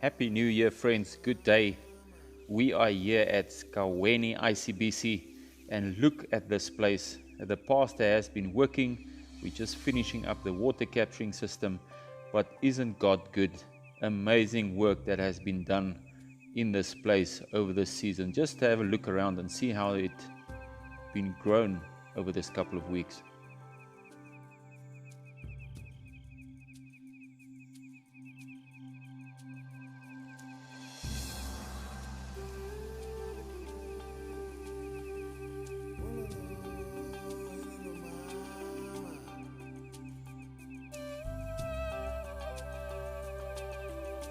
Happy New Year, friends. Good day. We are here at Sigcaweni ICBC, and look at this place. The pastor has been working. We're just finishing up the water capturing system, but isn't God good? Amazing work that has been done in this place over this season. Just to have a look around and see how it's been grown over this couple of weeks.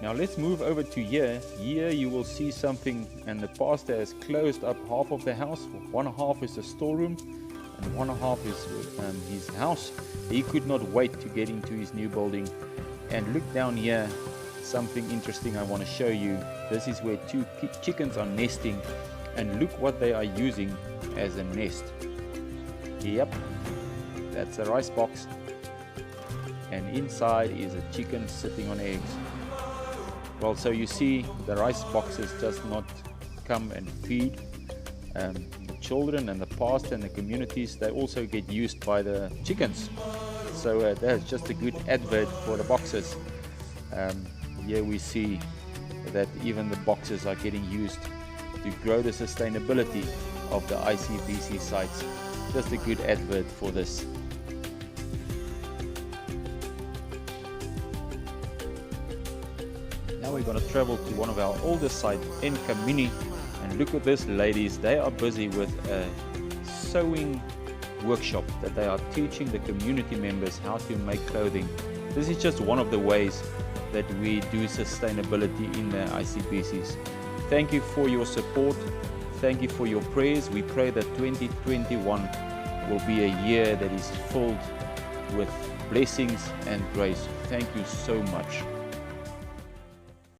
Now let's move over to here. Here you will see something, and the pastor has closed up half of the house. One half is the storeroom and one half is his house. He could not wait to get into his new building. And look down here, something interesting I want to show you. This is where two chickens are nesting, and look what they are using as a nest. Yep, that's a rice box, and inside is a chicken sitting on eggs. Well, so you see, the rice boxes does not come and feed the children, and the pastor and the communities, they also get used by the chickens. So that's just a good advert for the boxes. Here we see that even the boxes are getting used to grow the sustainability of the ICBC sites. Just a good advert for this. Now we're going to travel to one of our oldest sites in Kamini, and look at this, ladies. They are busy with a sewing workshop that they are teaching the community members how to make clothing. This is just one of the ways that we do sustainability in the ICBC's. Thank you for your support. Thank you for your prayers. We pray that 2021 will be a year that is filled with blessings and grace. Thank you so much.